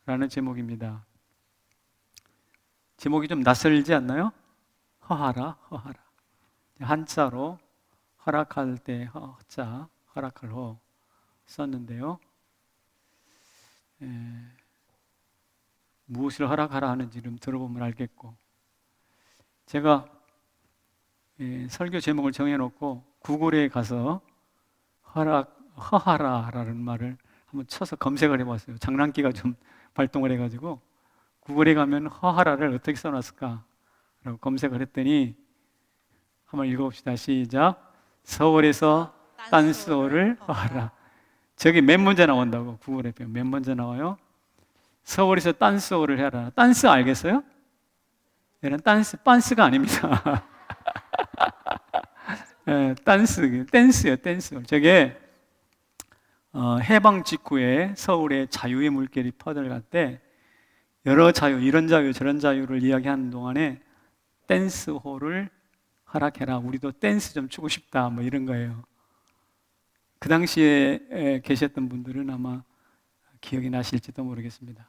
라는 제목입니다. 제목이 좀 낯설지 않나요? 허하라, 허하라. 한자로 허락할 때 허자, 허락할 허 썼는데요. 무엇을 허락하라 하는지 좀 들어보면 알겠고, 제가 설교 제목을 정해놓고 구글에 가서 허하라라는 말을 한번 쳐서 검색을 해봤어요. 장난기가 좀 발동을 해가지고 구글에 가면 허하라를 어떻게 써놨을까 라고 검색을 했더니 한번 읽어봅시다. 시작. 서울에서 딴스호를 허하라. 저기 맨 먼저 나온다고. 구글에 보면 맨 먼저 나와요. 서울에서 딴스호를 해라. 딴스 알겠어요? 얘는 빤스가 아닙니다. 댄스요, 댄스. 저게 해방 직후에 서울에 자유의 물결이 퍼져갈 때 여러 자유, 이런 자유, 저런 자유를 이야기하는 동안에 댄스홀을 허락해라. 우리도 댄스 좀 추고 싶다. 뭐 이런 거예요. 그 당시에 계셨던 분들은 아마 기억이 나실지도 모르겠습니다.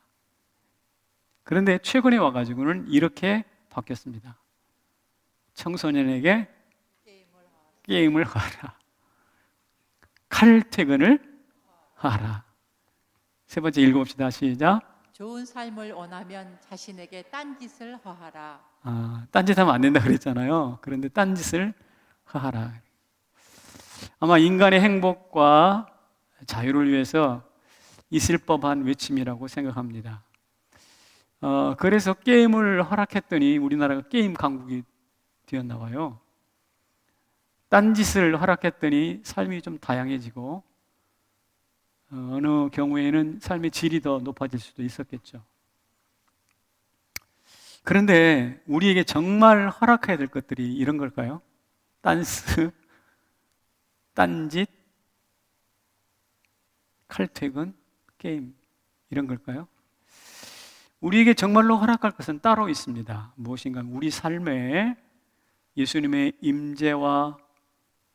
그런데 최근에 와가지고는 이렇게 바뀌었습니다. 청소년에게 게임을 하라. 칼퇴근을 하라. 세 번째 읽어봅시다. 시작. 좋은 삶을 원하면 자신에게 딴짓을 허하라. 딴짓하면 안 된다 그랬잖아요. 그런데 딴짓을 하라. 아마 인간의 행복과 자유를 위해서 있을 법한 외침이라고 생각합니다. 그래서 게임을 허락했더니 우리나라가 게임 강국이 되었나 봐요. 딴짓을 허락했더니 삶이 좀 다양해지고 어느 경우에는 삶의 질이 더 높아질 수도 있었겠죠. 그런데 우리에게 정말 허락해야 될 것들이 이런 걸까요? 딴스, 딴짓, 칼퇴근, 게임 이런 걸까요? 우리에게 정말로 허락할 것은 따로 있습니다. 무엇인가 우리 삶에 예수님의 임재와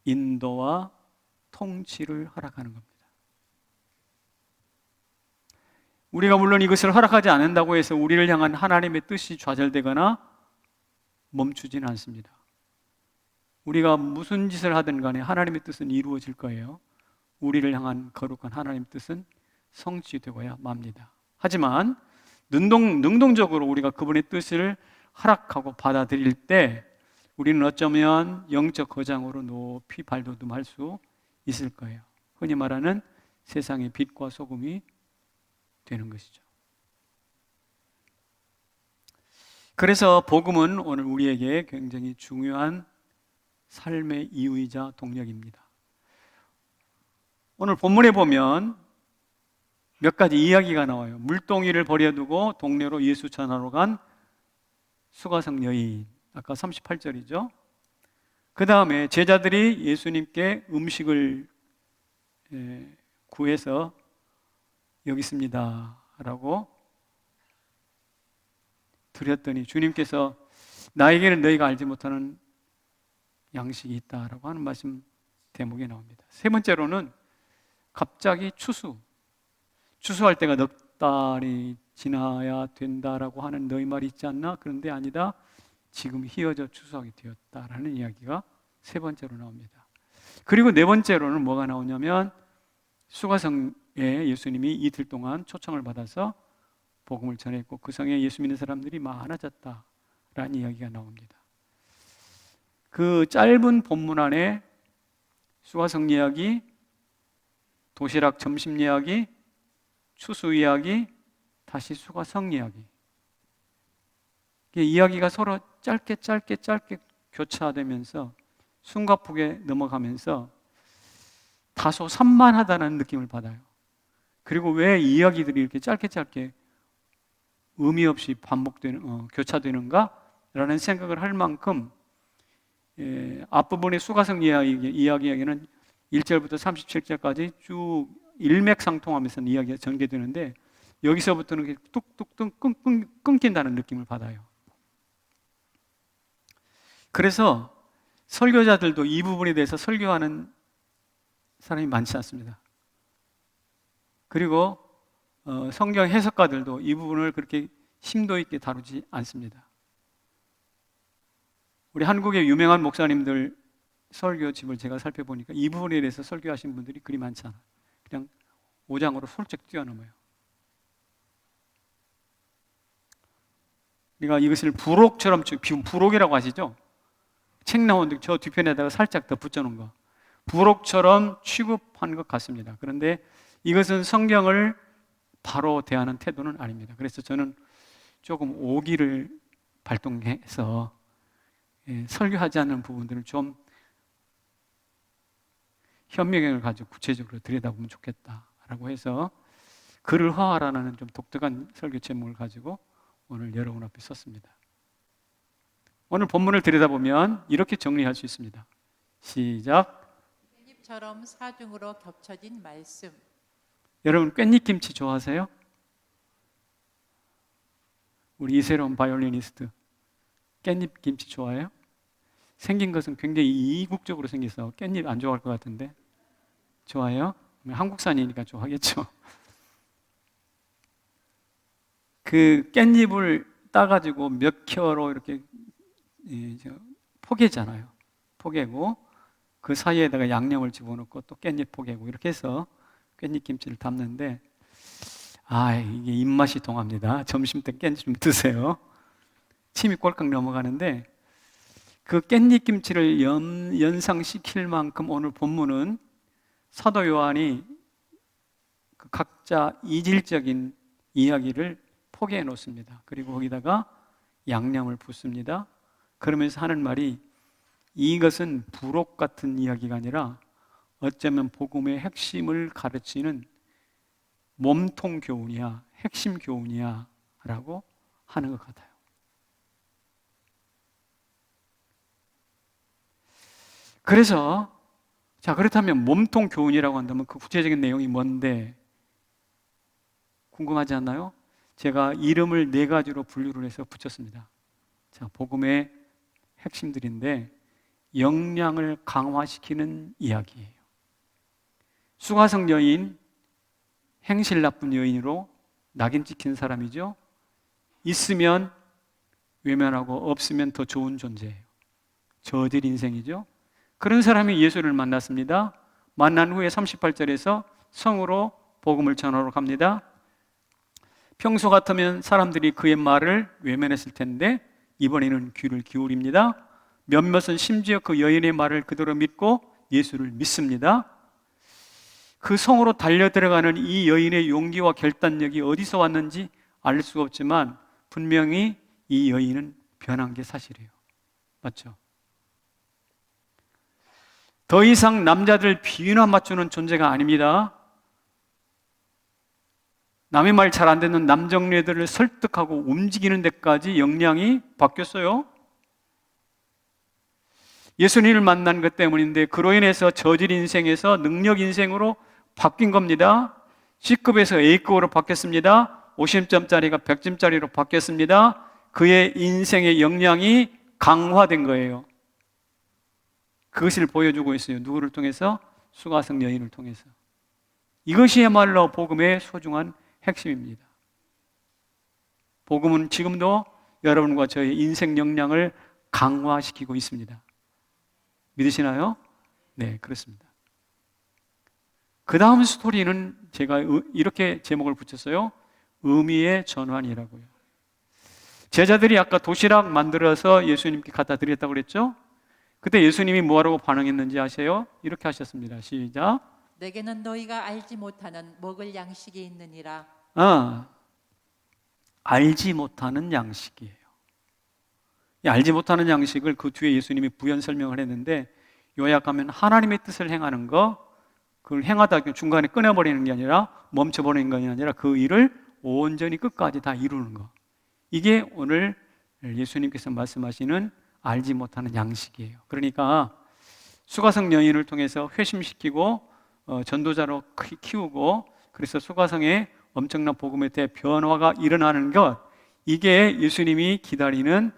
인도와 통치를 허락하는 겁니다. 우리가 물론 이것을 허락하지 않는다고 해서 우리를 향한 하나님의 뜻이 좌절되거나 멈추지는 않습니다. 우리가 무슨 짓을 하든 간에 하나님의 뜻은 이루어질 거예요. 우리를 향한 거룩한 하나님의 뜻은 성취되고야 맙니다. 하지만 능동적으로 우리가 그분의 뜻을 허락하고 받아들일 때 우리는 어쩌면 영적 거장으로 높이 발돋움할 수 있을 거예요. 흔히 말하는 세상의 빛과 소금이 되는 것이죠. 그래서 복음은 오늘 우리에게 굉장히 중요한 삶의 이유이자 동력입니다. 오늘 본문에 보면 몇 가지 이야기가 나와요. 물동이를 버려두고 동네로 예수 전하러 간 수가성 여인. 아까 38절이죠. 그 다음에 제자들이 예수님께 음식을 구해서 여기 있습니다 라고 드렸더니 주님께서 나에게는 너희가 알지 못하는 양식이 있다라고 하는 말씀 대목이 나옵니다. 세 번째로는 갑자기 추수할 때가 넉 달이 지나야 된다라고 하는 너희 말이 있지 않나? 그런데 아니다. 지금 희어져 추수하게 되었다라는 이야기가 세 번째로 나옵니다. 그리고 네 번째로는 뭐가 나오냐면 수가성에 예수님이 이틀 동안 초청을 받아서 복음을 전했고 그 성에 예수 믿는 사람들이 많아졌다라는 이야기가 나옵니다. 그 짧은 본문 안에 수가성 이야기, 도시락 점심 이야기, 추수 이야기, 다시 수가성 이야기. 이야기가 서로 짧게 교차되면서 숨가쁘게 넘어가면서 다소 산만하다는 느낌을 받아요. 그리고 왜 이야기들이 이렇게 짧게 의미 없이 교차되는가라는 생각을 할 만큼 앞부분의 수가성 이야기에는 1절부터 37절까지 쭉 일맥상통하면서 이야기가 전개되는데 여기서부터는 뚝뚝뚝 끊긴다는 느낌을 받아요. 그래서 설교자들도 이 부분에 대해서 설교하는 사람이 많지 않습니다. 그리고 성경 해석가들도 이 부분을 그렇게 심도 있게 다루지 않습니다. 우리 한국의 유명한 목사님들 설교집을 제가 살펴보니까 이 부분에 대해서 설교하신 분들이 그리 많지 않아요. 그냥 5장으로 솔직히 뛰어넘어요. 우리가 이것을 부록처럼, 부록이라고 하시죠? 책 나오는데 저 뒤편에다가 살짝 더 붙여놓은 거. 부록처럼 취급한 것 같습니다. 그런데 이것은 성경을 바로 대하는 태도는 아닙니다. 그래서 저는 조금 오기를 발동해서 설교하지 않는 부분들을 좀 현명을 가지고 구체적으로 들여다보면 좋겠다라고 해서 그를 화하라는 좀 독특한 설교 제목을 가지고 오늘 여러분 앞에 섰습니다. 오늘 본문을 들여다보면 이렇게 정리할 수 있습니다. 시작. 깻잎처럼 사중으로 겹쳐진 말씀. 여러분 깻잎김치 좋아하세요? 우리 이세롬 바이올리니스트 깻잎김치 좋아해요? 생긴 것은 굉장히 이국적으로 생겨서 깻잎 안 좋아할 것 같은데 좋아해요? 한국산이니까 좋아하겠죠. 그 깻잎을 따가지고 몇 켜로 이렇게 포개잖아요. 포개고 그 사이에다가 양념을 집어넣고 또 깻잎 포개고 이렇게 해서 깻잎김치를 담는데 이게 입맛이 동합니다. 점심 때 깻잎 좀 드세요. 침이 꼴깍 넘어가는데 그 깻잎김치를 연상시킬 만큼 오늘 본문은 사도 요한이 그 각자 이질적인 이야기를 포개해 놓습니다. 그리고 거기다가 양념을 붓습니다. 그러면서 하는 말이 이것은 부록 같은 이야기가 아니라 어쩌면 복음의 핵심을 가르치는 몸통 교훈이야, 핵심 교훈이야 라고 하는 것 같아요. 그래서 그렇다면 몸통 교훈이라고 한다면 그 구체적인 내용이 뭔데 궁금하지 않나요? 제가 이름을 4가지로 분류를 해서 붙였습니다. 복음의 핵심들인데 역량을 강화시키는 이야기예요. 수가성 여인, 행실 나쁜 여인으로 낙인 찍힌 사람이죠. 있으면 외면하고 없으면 더 좋은 존재예요. 저질 인생이죠. 그런 사람이 예수를 만났습니다. 만난 후에 38절에서 성으로 복음을 전하러 갑니다. 평소 같으면 사람들이 그의 말을 외면했을 텐데 이번에는 귀를 기울입니다. 몇몇은 심지어 그 여인의 말을 그대로 믿고 예수를 믿습니다. 그 성으로 달려 들어가는 이 여인의 용기와 결단력이 어디서 왔는지 알 수가 없지만 분명히 이 여인은 변한 게 사실이에요. 맞죠? 더 이상 남자들 비위나 맞추는 존재가 아닙니다. 남의 말 잘 안 듣는 남정네들을 설득하고 움직이는 데까지 역량이 바뀌었어요. 예수님을 만난 것 때문인데 그로 인해서 저질 인생에서 능력 인생으로 바뀐 겁니다. C급에서 A급으로 바뀌었습니다. 50점짜리가 100점짜리로 바뀌었습니다. 그의 인생의 역량이 강화된 거예요. 그것을 보여주고 있어요. 누구를 통해서? 수가성 여인을 통해서. 이것이야말로 복음의 소중한 핵심입니다. 복음은 지금도 여러분과 저의 인생 역량을 강화시키고 있습니다. 믿으시나요? 네, 그렇습니다. 그 다음 스토리는 제가 이렇게 제목을 붙였어요. 의미의 전환이라고요. 제자들이 아까 도시락 만들어서 예수님께 갖다 드렸다고 그랬죠? 그때 예수님이 뭐라고 반응했는지 아세요? 이렇게 하셨습니다. 시작. 내게는 너희가 알지 못하는 먹을 양식이 있느니라. 알지 못하는 양식이에요. 이 알지 못하는 양식을 그 뒤에 예수님이 부연 설명을 했는데 요약하면 하나님의 뜻을 행하는 거, 그걸 행하다 중간에 끊어버리는 게 아니라 멈춰버리는 게 아니라 그 일을 온전히 끝까지 다 이루는 거. 이게 오늘 예수님께서 말씀하시는 알지 못하는 양식이에요. 그러니까 수가성 여인을 통해서 회심시키고 전도자로 키우고 그래서 수가성에 엄청난 복음의 대변화가 일어나는 것, 이게 예수님이 기다리는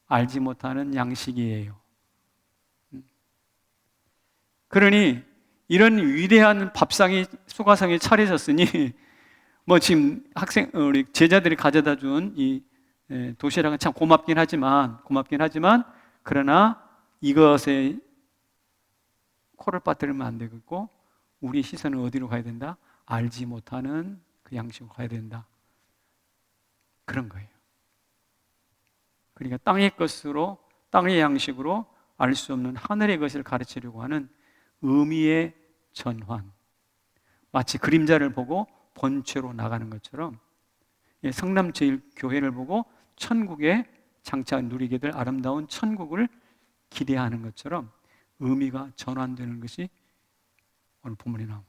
알지 못하는 양식이에요. 그러니 이런 위대한 밥상이 수가성에 차려졌으니 뭐 지금 우리 제자들이 가져다 준 이 도시락은 참 고맙긴 하지만 그러나 이것에 코를 빠뜨리면 안 되겠고 우리 시선은 어디로 가야 된다? 알지 못하는 그 양식으로 가야 된다. 그런 거예요. 그러니까 땅의 양식으로 알 수 없는 하늘의 것을 가르치려고 하는 의미의 전환. 마치 그림자를 보고 본체로 나가는 것처럼 성남제일교회를 보고 천국에 장차 누리게 될 아름다운 천국을 기대하는 것처럼 의미가 전환되는 것이 오늘 본문에 나온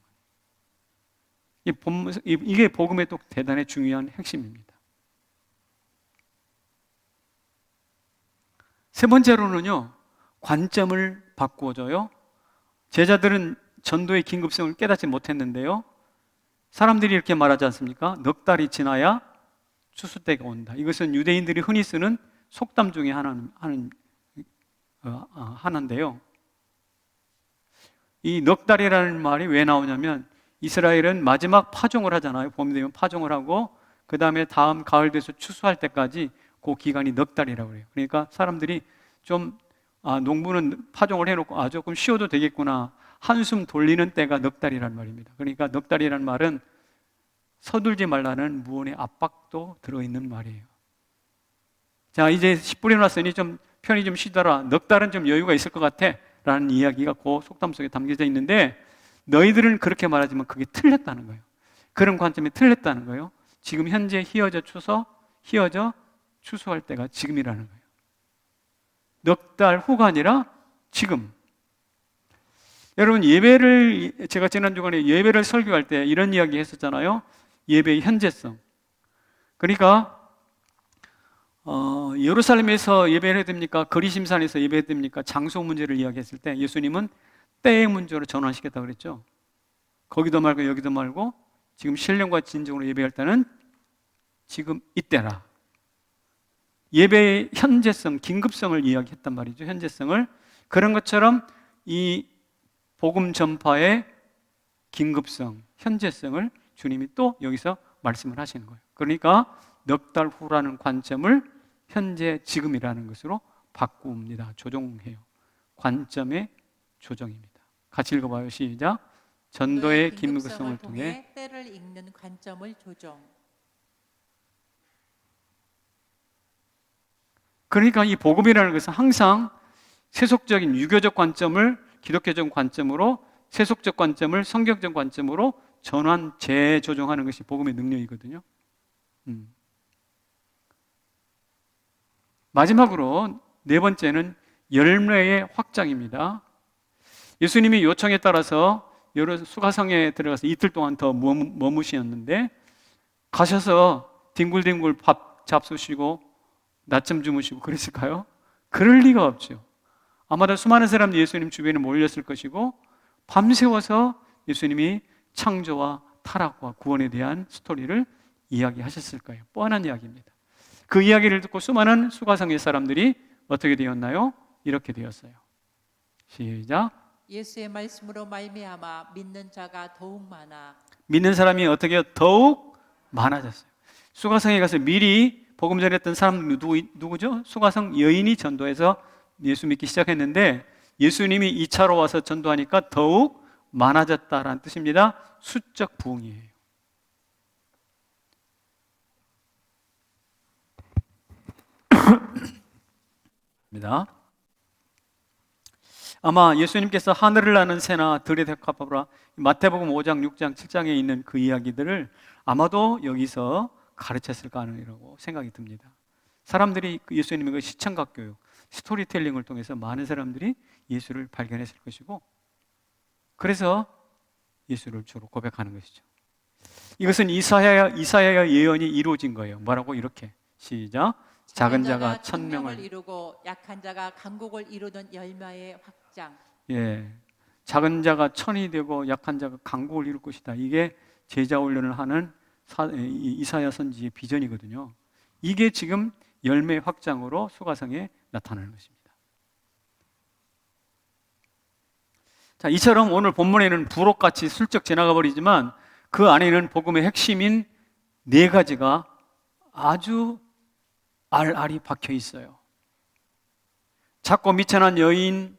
거예요. 이게 복음의 또 대단히 중요한 핵심입니다. 세 번째로는요, 관점을 바꾸어줘요. 제자들은 전도의 긴급성을 깨닫지 못했는데요, 사람들이 이렇게 말하지 않습니까? 넉 달이 지나야 추수 때가 온다. 이것은 유대인들이 흔히 쓰는 속담 중에 하나인데요. 이 넉 달이라는 말이 왜 나오냐면 이스라엘은 마지막 파종을 하잖아요. 봄이 되면 파종을 하고 그 다음에 다음 가을 돼서 추수할 때까지 그 기간이 넉 달이라고 그래요. 그러니까 사람들이 좀 농부는 파종을 해놓고 조금 쉬어도 되겠구나, 한숨 돌리는 때가 넉 달이란 말입니다. 그러니까 넉 달이란 말은 서둘지 말라는 무언의 압박도 들어있는 말이에요. 자, 이제 씨 뿌려놨으니 좀 편히 좀 쉬더라, 넉 달은 좀 여유가 있을 것 같아 라는 이야기가 그 속담 속에 담겨져 있는데, 너희들은 그렇게 말하지만 그게 틀렸다는 거예요. 그런 관점이 틀렸다는 거예요. 지금 현재 휘어져 추수할 때가 지금이라는 거예요. 넉 달 후가 아니라 지금. 여러분, 제가 지난 주간에 예배를 설교할 때 이런 이야기 했었잖아요. 예배의 현재성. 그러니까 예루살렘에서 예배를 해야 됩니까? 거리심산에서 예배해야 됩니까? 장소 문제를 이야기했을 때 예수님은 때의 문제로 전환시켰다고 그랬죠. 거기도 말고 여기도 말고 지금 신령과 진정으로 예배할 때는 지금 이때라. 예배의 현재성, 긴급성을 이야기했단 말이죠. 현재성을. 그런 것처럼 이 복음 전파의 긴급성, 현재성을 주님이 또 여기서 말씀을 하시는 거예요. 그러니까 넉 달 후라는 관점을 현재 지금이라는 것으로 바꿉니다. 조정해요. 관점의 조정입니다. 같이 읽어봐요. 시작. 전도의 긴급성을 통해 때를 읽는 관점을 조정. 그러니까 이 복음이라는 것은 항상 세속적인 유교적 관점을 기독교적 관점으로, 세속적 관점을 성경적 관점으로 재조정하는 것이 복음의 능력이거든요. 마지막으로 네 번째는 열매의 확장입니다. 예수님이 요청에 따라서 여러 수가성에 들어가서 이틀 동안 더 머무시었는데, 가셔서 뒹굴뒹굴 밥 잡수시고 낮잠 주무시고 그랬을까요? 그럴 리가 없죠. 아마도 수많은 사람들이 예수님 주변에 몰렸을 것이고 밤새워서 예수님이 창조와 타락과 구원에 대한 스토리를 이야기하셨을 거예요. 뻔한 이야기입니다. 그 이야기를 듣고 수많은 수가성의 사람들이 어떻게 되었나요? 이렇게 되었어요. 시작. 예수의 말씀으로 말미암아 믿는 자가 더욱 많아. 믿는 사람이 어떻게 더욱 많아졌어요. 수가성에 가서 미리 복음 전했던 사람 누구죠? 수가성 여인이 전도해서 예수 믿기 시작했는데, 예수님이 2차로 와서 전도하니까 더욱 많아졌다라는 뜻입니다. 수적 부흥이에요. 아마 예수님께서 하늘을 나는 새나 들의 대가보라, 마태복음 5장, 6장, 7장에 있는 그 이야기들을 아마도 여기서 가르쳤을까 하느라고 생각이 듭니다. 사람들이 예수님의 그 시청각 교육, 스토리텔링을 통해서 많은 사람들이 예수를 발견했을 것이고, 그래서 예수를 주로 고백하는 것이죠. 이것은 이사야의 예언이 이루어진 거예요. 뭐라고? 이렇게 시작. 작은 자가 1000명을 이루고 약한 자가 강국을 이루는 열매의 확장. 예, 작은 자가 1000이 되고 약한 자가 강국을 이룰 것이다. 이게 제자 훈련을 하는 이사야 선지의 비전이거든요. 이게 지금 열매 확장으로 수가성에 나타나는 것입니다. 자, 이처럼 오늘 본문에는 부록같이 슬쩍 지나가 버리지만 그 안에는 복음의 핵심인 네 가지가 아주 알알이 박혀 있어요. 작고 미천한 여인,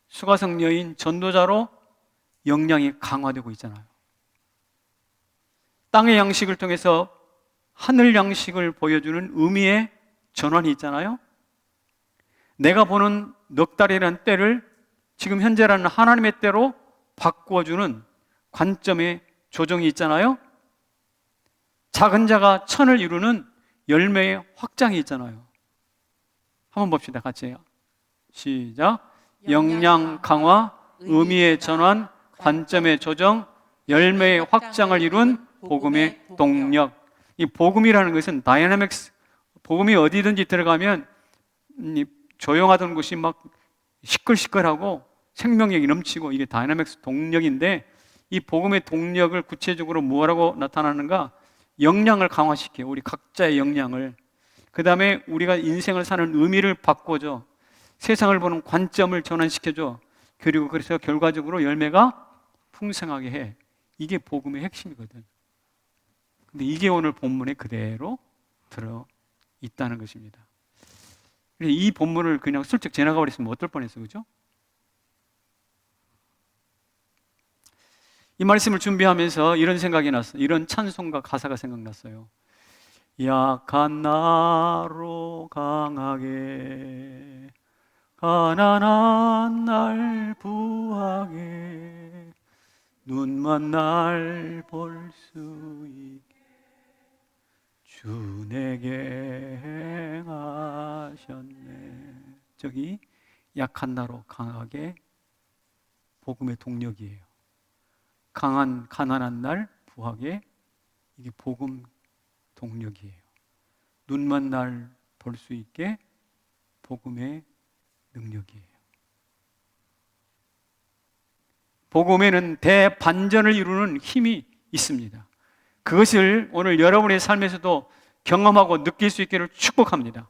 수가성 여인, 전도자로 역량이 강화되고 있잖아요. 땅의 양식을 통해서 하늘 양식을 보여주는 의미의 전환이 있잖아요. 내가 보는 넉 달이라는 때를 지금 현재라는 하나님의 때로 바꾸어주는 관점의 조정이 있잖아요. 작은 자가 천을 이루는 열매의 확장이 있잖아요. 한번 봅시다. 같이 시작. 역량 강화, 의미의 전환, 관점의 조정, 열매의 확장을 이룬 복음의 동력. 이 복음이라는 것은 다이나믹스, 복음이 어디든지 들어가면 조용하던 곳이 막 시끌시끌하고 생명력이 넘치고 이게 다이나믹스 동력인데, 이 복음의 동력을 구체적으로 뭐라고 나타나는가? 역량을 강화시켜요. 우리 각자의 역량을. 그 다음에 우리가 인생을 사는 의미를 바꿔줘. 세상을 보는 관점을 전환시켜줘. 그리고 그래서 결과적으로 열매가 풍성하게 해. 이게 복음의 핵심이거든. 근데 이게 오늘 본문에 그대로 들어 있다는 것입니다. 이 본문을 그냥 슬쩍 지나가 버렸으면 어떨 뻔했어, 그죠? 이 말씀을 준비하면서 이런 생각이 났어요. 이런 찬송가 가사가 생각났어요. 약한 나로 강하게, 가난한 날 부하게, 눈만 날 볼 수 있게 주 내게 행하셨네. 저기 약한 나로 강하게, 복음의 동력이에요. 강한 가난한 날 부하게, 이게 복음 동력이에요. 눈만 날 볼 수 있게, 복음의 능력이에요. 복음에는 대반전을 이루는 힘이 있습니다. 그것을 오늘 여러분의 삶에서도 경험하고 느낄 수 있기를 축복합니다.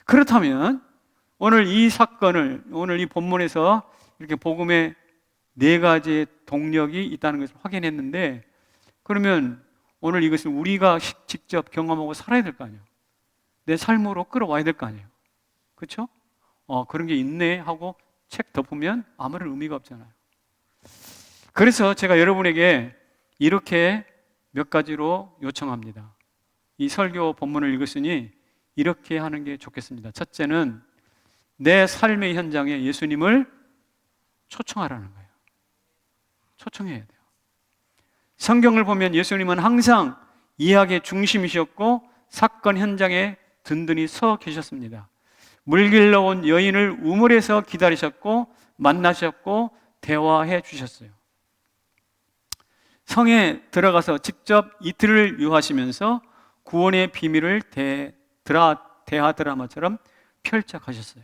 그렇다면 오늘 이 사건을, 오늘 이 본문에서 이렇게 복음의 네 가지의 동력이 있다는 것을 확인했는데, 그러면 오늘 이것을 우리가 직접 경험하고 살아야 될 거 아니에요. 내 삶으로 끌어와야 될 거 아니에요. 그렇죠? 그런 게 있네 하고 책 덮으면 아무런 의미가 없잖아요. 그래서 제가 여러분에게 이렇게 몇 가지로 요청합니다. 이 설교 본문을 읽었으니 이렇게 하는 게 좋겠습니다. 첫째는 내 삶의 현장에 예수님을 초청하라는 거예요. 초청해야 돼요. 성경을 보면 예수님은 항상 이야기의 중심이셨고 사건 현장에 든든히 서 계셨습니다. 물 길러 온 여인을 우물에서 기다리셨고 만나셨고 대화해 주셨어요. 성에 들어가서 직접 이틀을 유하시면서 구원의 비밀을 대하 드라마처럼 펼쳐 가셨어요.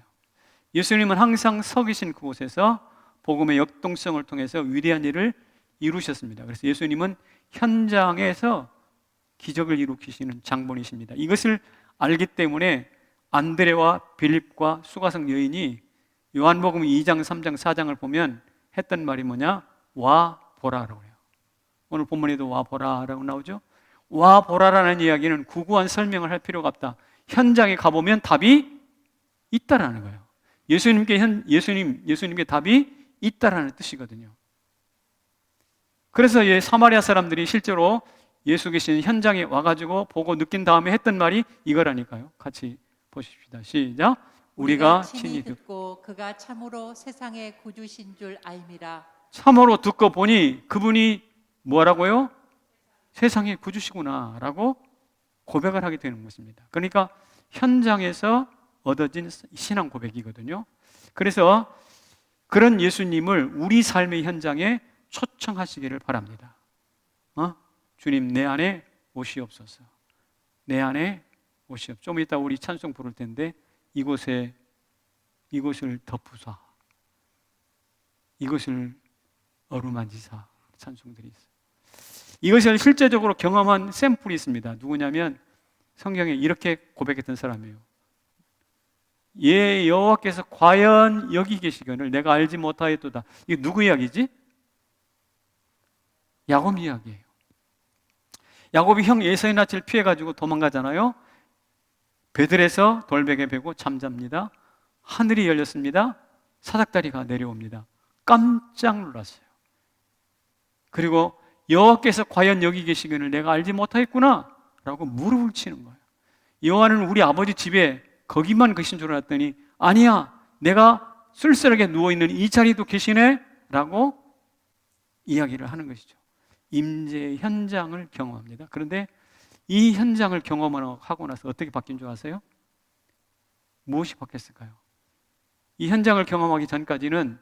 예수님은 항상 서 계신 그곳에서 복음의 역동성을 통해서 위대한 일을 이루셨습니다. 그래서 예수님은 현장에서 기적을 일으키시는 장본이십니다. 이것을 알기 때문에 안드레와 빌립과 수가성 여인이 요한복음 2장, 3장, 4장을 보면 했던 말이 뭐냐? 와 보라라고 해요. 오늘 본문에도 와 보라라고 나오죠. 와 보라라는 이야기는 구구한 설명을 할 필요가 없다. 현장에 가보면 답이 있다라는 거예요. 예수님께 답이 있다라는 뜻이거든요. 그래서 사마리아 사람들이 실제로 예수 계신 현장에 와가지고 보고 느낀 다음에 했던 말이 이거라니까요. 같이 보십시다. 시작. 우리가 친히 듣고 그가 참으로 세상의 구주신 줄 알미라. 참으로 듣고 보니 그분이 뭐라고요? 세상의 구주시구나 라고 고백을 하게 되는 것입니다. 그러니까 현장에서 얻어진 신앙 고백이거든요. 그래서 그런 예수님을 우리 삶의 현장에 초청하시기를 바랍니다. 주님 내 안에 오시옵소서. 내 안에 오시옵소서. 좀 이따 우리 찬송 부를 텐데 이곳을 덮으사, 이것을 어루만지사 찬송들이 있어요. 이것을 실제적으로 경험한 샘플이 있습니다. 누구냐면 성경에 이렇게 고백했던 사람이에요. 예 여호와께서 과연 여기 계시거늘 내가 알지 못하였도다. 이게 누구 이야기지? 야곱 이야기예요. 야곱이 형 에서의 낯을 피해가지고 도망가잖아요. 베들에서 돌베개 베고 잠잡니다. 하늘이 열렸습니다. 사닥다리가 내려옵니다. 깜짝 놀랐어요. 그리고 여호와께서 과연 여기 계시기를 내가 알지 못하겠구나 라고 무릎을 치는 거예요. 여호와는 우리 아버지 집에 거기만 계신 줄 알았더니 아니야, 내가 쓸쓸하게 누워있는 이 자리도 계시네 라고 이야기를 하는 것이죠. 임재의 현장을 경험합니다. 그런데 이 현장을 경험하고 나서 어떻게 바뀐 줄 아세요? 무엇이 바뀌었을까요? 이 현장을 경험하기 전까지는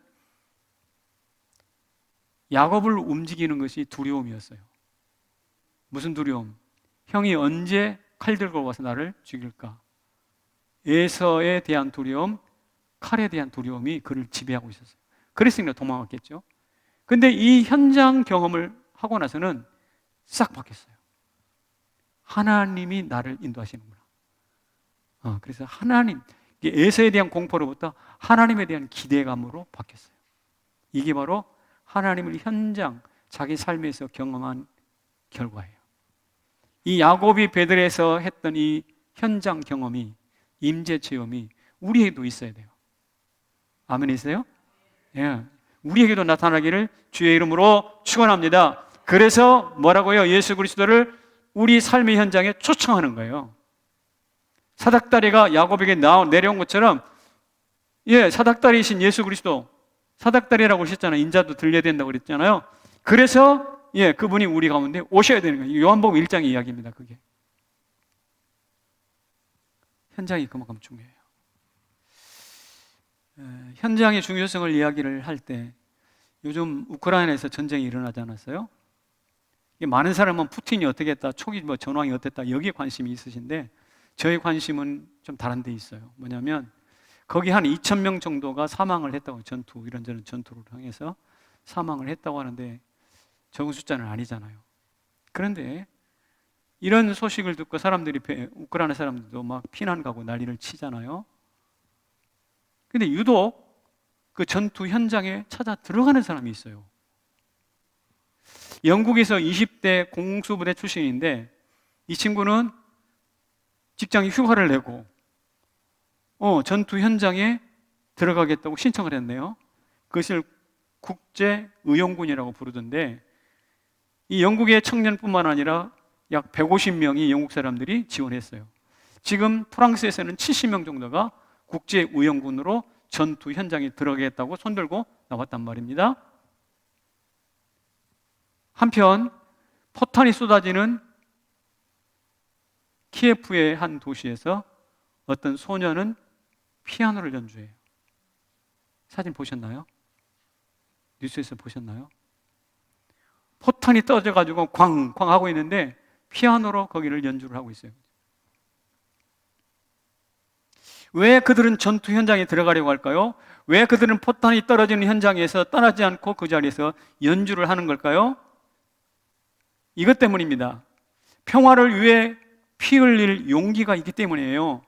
야곱을 움직이는 것이 두려움이었어요. 무슨 두려움? 형이 언제 칼 들고 와서 나를 죽일까? 에서에 대한 두려움, 칼에 대한 두려움이 그를 지배하고 있었어요. 그랬으니까 도망갔겠죠. 근데 이 현장 경험을 하고 나서는 싹 바뀌었어요. 하나님이 나를 인도하시는구나. 그래서 하나님, 에서에 대한 공포로부터 하나님에 대한 기대감으로 바뀌었어요. 이게 바로 하나님을 현장, 자기 삶에서 경험한 결과예요. 이 야곱이 베들에서 했던 이 현장 경험이, 임재 체험이 우리에게도 있어야 돼요. 아멘이세요? 예. 우리에게도 나타나기를 주의 이름으로 축원합니다. 그래서 뭐라고요? 예수 그리스도를 우리 삶의 현장에 초청하는 거예요. 사닥다리가 야곱에게 내려온 것처럼, 사닥다리이신 예수 그리스도, 사닥다리라고 하셨잖아요. 인자도 들려야 된다고 그랬잖아요. 그래서 그분이 우리 가운데 오셔야 되는 거예요. 요한복음 1장의 이야기입니다. 그게 현장이 그만큼 중요해요. 현장의 중요성을 이야기를 할 때 요즘 우크라이나에서 전쟁이 일어나지 않았어요? 많은 사람은 푸틴이 어떻게 했다, 초기 전황이 어땠다, 여기에 관심이 있으신데 저의 관심은 좀 다른 데 있어요. 뭐냐면 거기 한 2,000명 정도가 사망을 했다고, 이런저런 전투를 통해서 사망을 했다고 하는데 적은 숫자는 아니잖아요. 그런데 이런 소식을 듣고 사람들이, 우크라이나 사람들도 막 피난 가고 난리를 치잖아요. 근데 유독 그 전투 현장에 찾아 들어가는 사람이 있어요. 영국에서 20대 공수부대 출신인데 이 친구는 직장 휴가를 내고 전투 현장에 들어가겠다고 신청을 했네요. 그것을 국제의용군이라고 부르던데 이 영국의 청년뿐만 아니라 약 150명이 영국 사람들이 지원했어요. 지금 프랑스에서는 70명 정도가 국제의용군으로 전투 현장에 들어가겠다고 손들고 나왔단 말입니다. 한편 포탄이 쏟아지는 키예프의 한 도시에서 어떤 소년은 피아노를 연주해요. 사진 보셨나요? 뉴스에서 보셨나요? 포탄이 떠져가지고 쾅쾅 하고 있는데 피아노로 거기를 연주를 하고 있어요. 왜 그들은 전투 현장에 들어가려고 할까요? 왜 그들은 포탄이 떨어지는 현장에서 떠나지 않고 그 자리에서 연주를 하는 걸까요? 이것 때문입니다. 평화를 위해 피 흘릴 용기가 있기 때문이에요.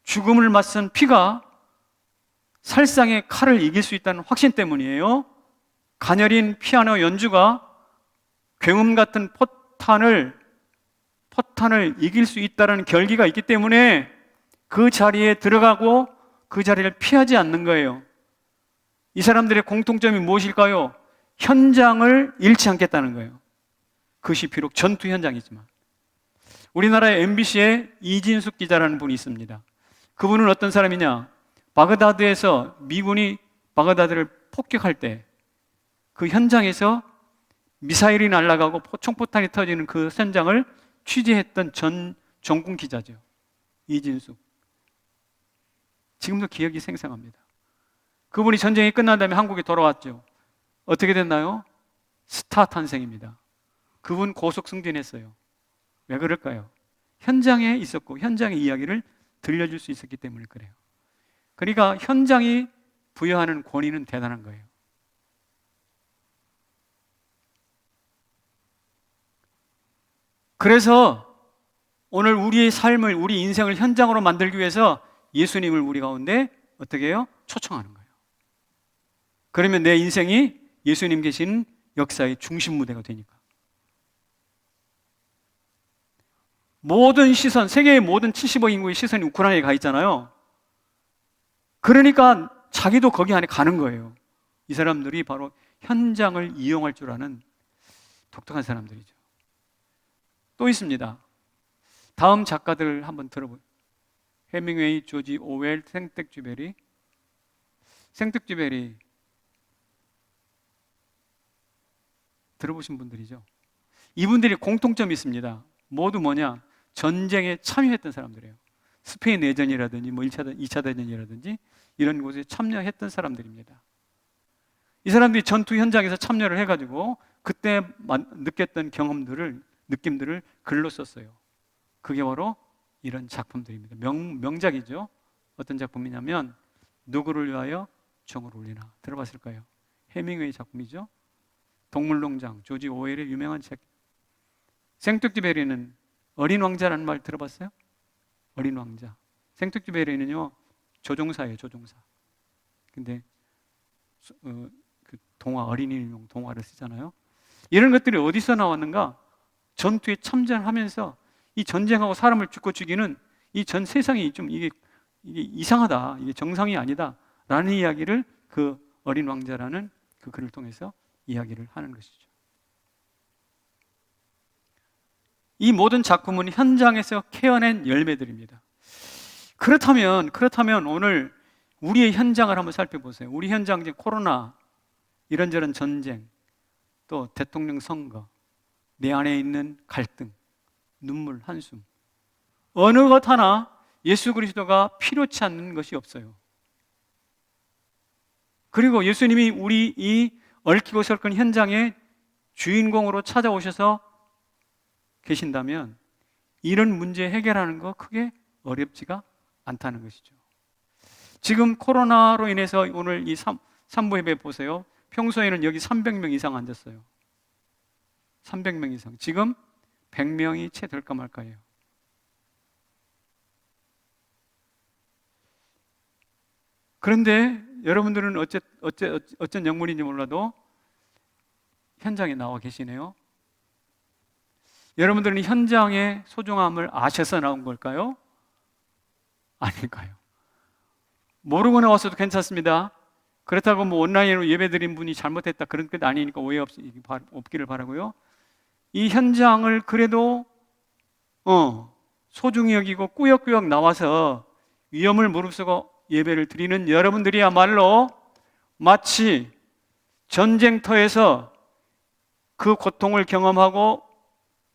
죽음을 맞선 피가 살상의 칼을 이길 수 있다는 확신 때문이에요. 가녀린 피아노 연주가 굉음 같은 포탄을 이길 수 있다는 결기가 있기 때문에 그 자리에 들어가고 그 자리를 피하지 않는 거예요. 이 사람들의 공통점이 무엇일까요? 현장을 잃지 않겠다는 거예요. 그것이 비록 전투 현장이지만. 우리나라의 MBC에 이진숙 기자라는 분이 있습니다. 그분은 어떤 사람이냐? 바그다드에서 미군이 바그다드를 폭격할 때 그 현장에서 미사일이 날아가고 총포탄이 터지는 그 현장을 취재했던 전군 기자죠. 이진숙. 지금도 기억이 생생합니다. 그분이 전쟁이 끝난 다음에 한국에 돌아왔죠. 어떻게 됐나요? 스타 탄생입니다. 그분 고속 승진했어요. 왜 그럴까요? 현장에 있었고 현장의 이야기를 들려줄 수 있었기 때문에 그래요. 그러니까 현장이 부여하는 권위는 대단한 거예요. 그래서 오늘 우리의 삶을, 우리 인생을 현장으로 만들기 위해서 예수님을 우리 가운데 어떻게 해요? 초청하는 거예요. 그러면 내 인생이 예수님 계신 역사의 중심 무대가 되니까. 모든 시선, 세계의 모든 70억 인구의 시선이 우크라이나에 가 있잖아요. 그러니까 자기도 거기 안에 가는 거예요. 이 사람들이 바로 현장을 이용할 줄 아는 독특한 사람들이죠. 또 있습니다. 다음 작가들 한번 들어보세요. 해밍웨이, 조지 오웰, 생텍쥐베리. 생텍쥐베리 들어보신 분들이죠. 이분들이 공통점이 있습니다. 모두 뭐냐? 전쟁에 참여했던 사람들이에요. 스페인 내전이라든지 뭐 2차 대전이라든지 이런 곳에 참여했던 사람들입니다. 이 사람들이 전투 현장에서 참여를 해가지고 그때 느꼈던 경험들을, 느낌들을 글로 썼어요. 그게 바로 이런 작품들입니다. 명작이죠. 어떤 작품이냐면 누구를 위하여 정을 울리나. 들어봤을 거예요. 해밍웨이 작품이죠. 동물농장, 조지 오웰의 유명한 책. 생텍쥐베리는 어린 왕자라는 말 들어봤어요? 어린 왕자. 생텍쥐베리는요 조종사예요, 조종사. 근데 그 동화, 어린이용 동화를 쓰잖아요. 이런 것들이 어디서 나왔는가? 전투에 참전하면서 이 전쟁하고 사람을 죽고 죽이는 이 전 세상이 좀 이게 이상하다, 이게 정상이 아니다 라는 이야기를 그 어린 왕자라는 그 글을 통해서 이야기를 하는 것이죠. 이 모든 작품은 현장에서 캐어낸 열매들입니다. 그렇다면 오늘 우리의 현장을 한번 살펴보세요. 우리 현장, 이제 코로나, 이런저런 전쟁, 또 대통령 선거, 내 안에 있는 갈등, 눈물, 한숨, 어느 것 하나 예수 그리스도가 필요치 않는 것이 없어요. 그리고 예수님이 우리 이 얽히고 설킨 현장의 주인공으로 찾아오셔서 계신다면 이런 문제 해결하는 거 크게 어렵지가 않다는 것이죠. 지금 코로나로 인해서 오늘 이 3부 예배 보세요. 평소에는 여기 300명 이상 앉았어요. 300명 이상. 지금 100명이 채 될까 말까예요. 그런데 여러분들은 어쩐 영문인지 몰라도 현장에 나와 계시네요. 여러분들은 현장의 소중함을 아셔서 나온 걸까요? 아닐까요? 모르고 나왔어도 괜찮습니다. 그렇다고 뭐 온라인으로 예배드린 분이 잘못했다 그런 뜻 아니니까 오해 없기를 바라고요. 이 현장을 그래도 소중히 여기고 꾸역꾸역 나와서 위험을 무릅쓰고 예배를 드리는 여러분들이야말로 마치 전쟁터에서 그 고통을 경험하고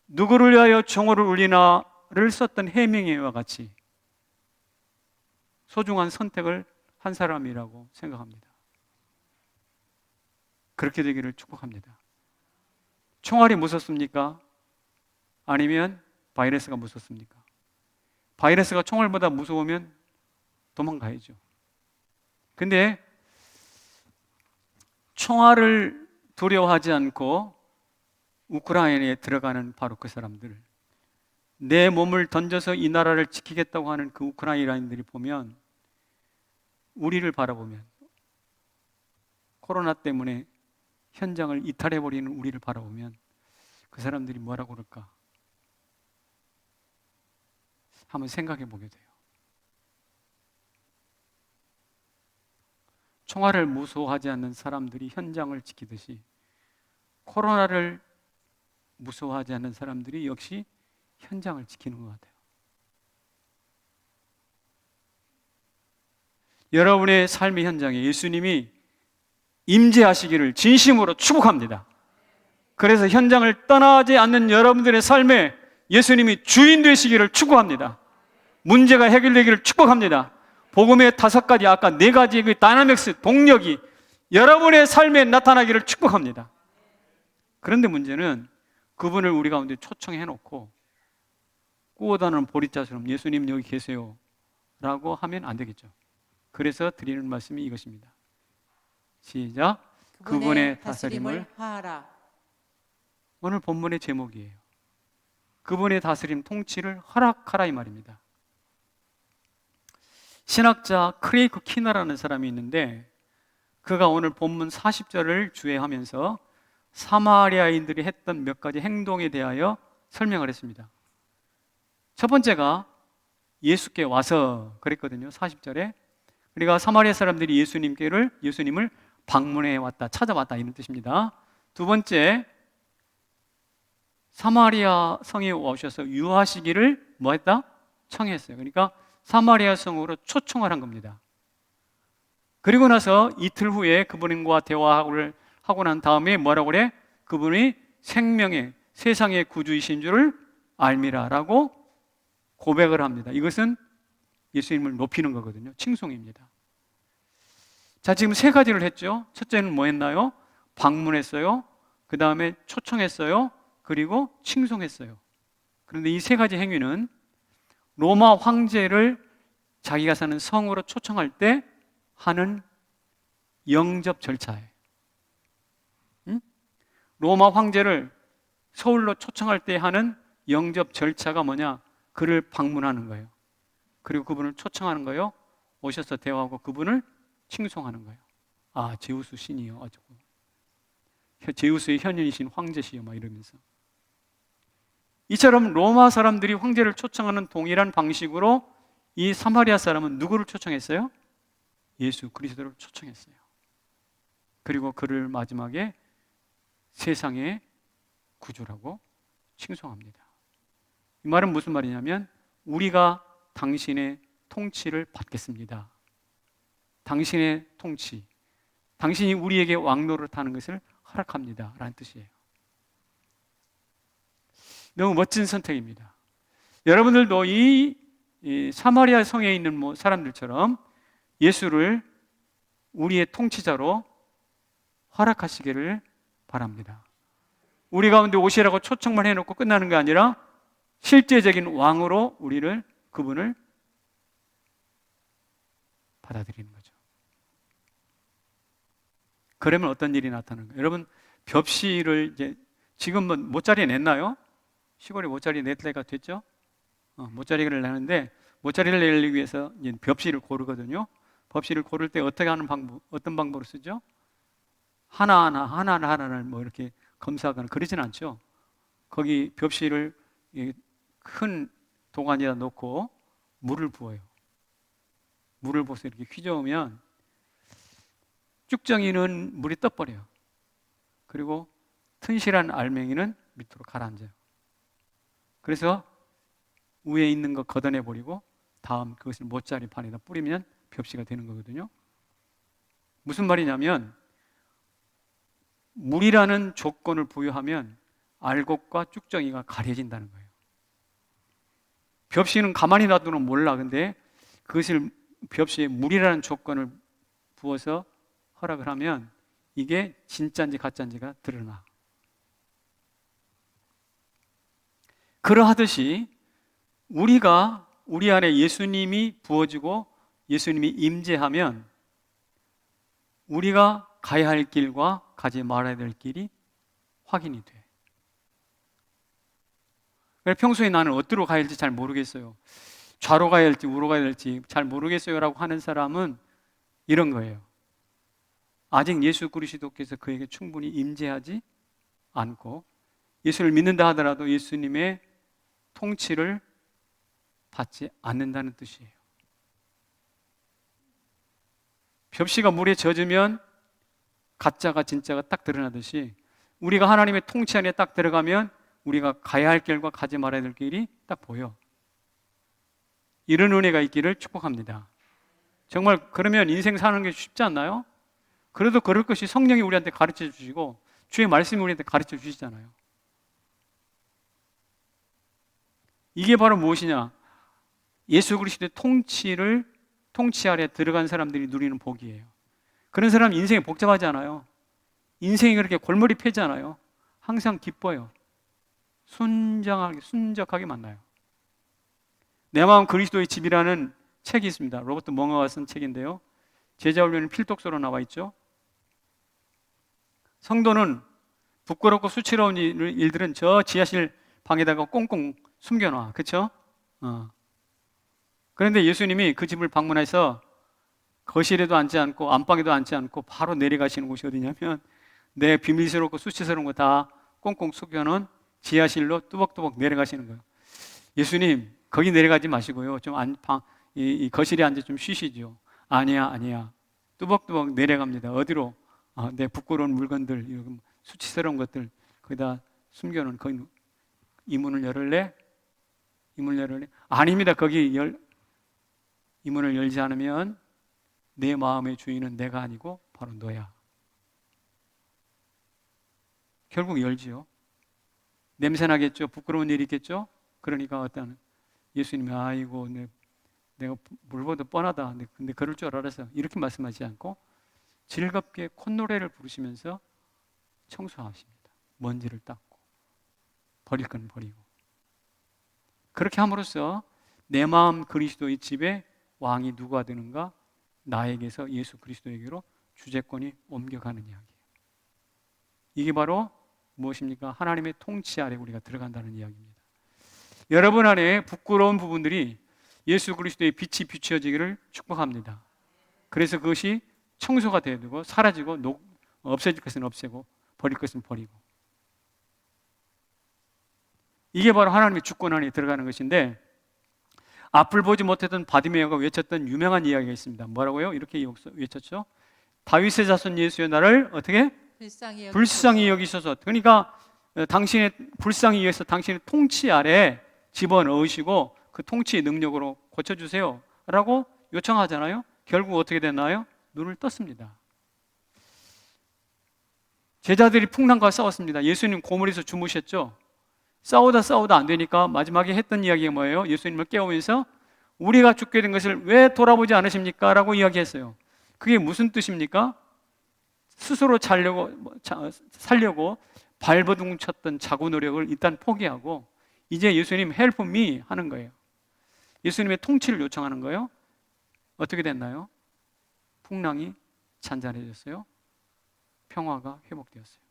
누구를 위하여 정오를 울리나를 썼던 해밍웨이와 같이 소중한 선택을 한 사람이라고 생각합니다. 그렇게 되기를 축복합니다. 총알이 무섭습니까? 아니면 바이러스가 무섭습니까? 바이러스가 총알보다 무서우면 도망가야죠. 근데 총알을 두려워하지 않고 우크라이나에 들어가는 바로 그 사람들, 내 몸을 던져서 이 나라를 지키겠다고 하는 그 우크라이나인들이 보면, 우리를 바라보면, 코로나 때문에 현장을 이탈해버리는 우리를 바라보면 그 사람들이 뭐라고 그럴까? 한번 생각해 보게 돼요. 총알을 무서워하지 않는 사람들이 현장을 지키듯이 코로나를 무서워하지 않는 사람들이 역시 현장을 지키는 것 같아요. 여러분의 삶의 현장에 예수님이 임재하시기를 진심으로 축복합니다. 그래서 현장을 떠나지 않는 여러분들의 삶에 예수님이 주인 되시기를 축복합니다. 문제가 해결되기를 축복합니다. 복음의 5가지, 아까 4가지의 그 다이나믹스, 동력이 여러분의 삶에 나타나기를 축복합니다. 그런데 문제는 그분을 우리 가운데 초청해 놓고 꾸어다는 보리자처럼 예수님 여기 계세요 라고 하면 안 되겠죠. 그래서 드리는 말씀이 이것입니다. 시작. 그분의 다스림을 하라. 오늘 본문의 제목이에요. 그분의 다스림, 통치를 허락하라 이 말입니다. 신학자 크레이크 키너라는 사람이 있는데 그가 오늘 본문 40절을 주해하면서 사마리아인들이 했던 몇 가지 행동에 대하여 설명을 했습니다. 첫 번째가 예수께 와서 그랬거든요. 40절에 우리가 사마리아 사람들이 예수님을 방문해 왔다, 찾아왔다 이런 뜻입니다. 두 번째, 사마리아 성에 오셔서 유하시기를 뭐 했다? 청했어요. 그러니까 사마리아 성으로 초청을 한 겁니다. 그리고 나서 이틀 후에 그분과 대화를 하고 난 다음에 뭐라고 그래? 그분이 생명의 세상의 구주이신 줄을 알미라라고 고백을 합니다. 이것은 예수님을 높이는 거거든요. 칭송입니다. 자, 지금 세 가지를 했죠. 첫째는 뭐 했나요? 방문했어요. 그 다음에 초청했어요. 그리고 칭송했어요. 그런데 이 세 가지 행위는 로마 황제를 자기가 사는 성으로 초청할 때 하는 영접 절차예요. 응? 로마 황제를 서울로 초청할 때 하는 영접 절차가 뭐냐? 그를 방문하는 거예요. 그리고 그분을 초청하는 거예요. 오셔서 대화하고 그분을 칭송하는 거예요. 아, 제우스 신이요. 어쩌고. 제우스의 현인이신 황제시요. 막 이러면서. 이처럼 로마 사람들이 황제를 초청하는 동일한 방식으로 이 사마리아 사람은 누구를 초청했어요? 예수 그리스도를 초청했어요. 그리고 그를 마지막에 세상의 구주라고 칭송합니다. 이 말은 무슨 말이냐면 우리가 당신의 통치를 받겠습니다. 당신의 통치, 당신이 우리에게 왕노릇하는 것을 허락합니다 라는 뜻이에요. 너무 멋진 선택입니다. 여러분들도 이 사마리아 성에 있는 사람들처럼 예수를 우리의 통치자로 허락하시기를 바랍니다. 우리 가운데 오시라고 초청만 해놓고 끝나는 게 아니라 실제적인 왕으로 그분을 받아들이는 거죠. 그러면 어떤 일이 나타나는가요? 여러분, 벽시를 지금 모짜리 냈나요? 시골에 모짜리 낼 때가 됐죠? 모짜리를 내는데 모짜리를 내기 위해서 벽시를 고르거든요. 벽시를 고를 때 어떤 방법으로 쓰죠? 하나하나를 이렇게 검사하거나 그러진 않죠. 거기 벽시를 큰 도가니에다 놓고 물을 부어요. 물을 부어서 이렇게 휘저으면 쭉정이는 물이 떠버려요. 그리고 튼실한 알맹이는 밑으로 가라앉아요. 그래서 위에 있는 거 걷어내버리고 다음 그것을 모짜리 판에다 뿌리면 벽시가 되는 거거든요. 무슨 말이냐면 물이라는 조건을 부여하면 알곡과 쭉정이가 가려진다는 거예요. 벽시는 가만히 놔두면 몰라. 근데 그것을 벽시에 물이라는 조건을 부어서 허락을 하면 이게 진짜인지 가짜인지가 드러나. 그러하듯이 우리 안에 예수님이 부어지고 예수님이 임재하면 우리가 가야 할 길과 가지 말아야 될 길이 확인이 돼. 평소에 나는 어디로 가야 할지 잘 모르겠어요. 좌로 가야 할지 우로 가야 할지 잘 모르겠어요 라고 하는 사람은 이런 거예요. 아직 예수 그리스도께서 그에게 충분히 임재하지 않고 예수를 믿는다 하더라도 예수님의 통치를 받지 않는다는 뜻이에요. 벽시가 물에 젖으면 가짜가 진짜가 딱 드러나듯이 우리가 하나님의 통치 안에 딱 들어가면 우리가 가야 할 길과 가지 말아야 될 길이 딱 보여. 이런 은혜가 있기를 축복합니다. 정말 그러면 인생 사는 게 쉽지 않나요? 그래도 그럴 것이 성령이 우리한테 가르쳐 주시고 주의 말씀이 우리한테 가르쳐 주시잖아요. 이게 바로 무엇이냐? 예수 그리스도의 통치 아래 들어간 사람들이 누리는 복이에요. 그런 사람 인생이 복잡하지 않아요. 인생이 그렇게 골머리 패지 않아요. 항상 기뻐요. 순적하게 만나요. 내 마음 그리스도의 집이라는 책이 있습니다. 로버트 멍어가 쓴 책인데요. 제자훈련은 필독서로 나와 있죠. 성도는 부끄럽고 수치로운 일들은 저 지하실 방에다가 꽁꽁 숨겨놔. 그렇죠? 그런데 예수님이 그 집을 방문해서 거실에도 앉지 않고 안방에도 앉지 않고 바로 내려가시는 곳이 어디냐면 내 비밀스럽고 수치스러운 거 다 꽁꽁 숨겨놓은 지하실로 뚜벅뚜벅 내려가시는 거예요. 예수님, 거기 내려가지 마시고요. 이 거실에 앉아 좀 쉬시죠. 아니야. 뚜벅뚜벅 내려갑니다. 어디로? 내 부끄러운 물건들, 이런 수치스러운 것들 거기다 숨겨놓은 거기 이 문을 열을래? 이 문을 열을래? 아닙니다. 이 문을 열지 않으면 내 마음의 주인은 내가 아니고 바로 너야. 결국 열지요. 냄새나겠죠. 부끄러운 일이 있겠죠. 그러니까 어떤 예수님이 아이고 내가 물보다 뻔하다. 근데 그럴 줄 알았어. 이렇게 말씀하지 않고 즐겁게 콧노래를 부르시면서 청소하십니다. 먼지를 닦고 버릴 건 버리고. 그렇게 함으로써 내 마음 그리스도의 집에 왕이 누가 되는가? 나에게서 예수 그리스도에게로 주재권이 옮겨가는 이야기예요. 이게 바로 무엇입니까? 하나님의 통치 아래 우리가 들어간다는 이야기입니다. 여러분 안에 부끄러운 부분들이 예수 그리스도의 빛이 비추어지기를 축복합니다. 그래서 그것이 청소가 되고 사라지고 없어질 것은 없애고 버릴 것은 버리고. 이게 바로 하나님의 주권 안에 들어가는 것인데, 앞을 보지 못했던 바디메오가 외쳤던 유명한 이야기가 있습니다. 뭐라고요? 이렇게 외쳤죠. 다윗의 자손 예수여 나를 어떻게? 불쌍히 여기소서. 그러니까 당신의 불쌍히 여기서 당신의 통치 아래 집어넣으시고 그 통치의 능력으로 고쳐주세요 라고 요청하잖아요. 결국 어떻게 됐나요? 눈을 떴습니다. 제자들이 풍랑과 싸웠습니다. 예수님 고물에서 주무셨죠. 싸우다 안 되니까 마지막에 했던 이야기가 뭐예요? 예수님을 깨우면서 우리가 죽게 된 것을 왜 돌아보지 않으십니까? 라고 이야기했어요. 그게 무슨 뜻입니까? 스스로 살려고 발버둥 쳤던 자구 노력을 일단 포기하고 이제 예수님 help me 하는 거예요. 예수님의 통치를 요청하는 거예요. 어떻게 됐나요? 풍랑이 잔잔해졌어요. 평화가 회복되었어요.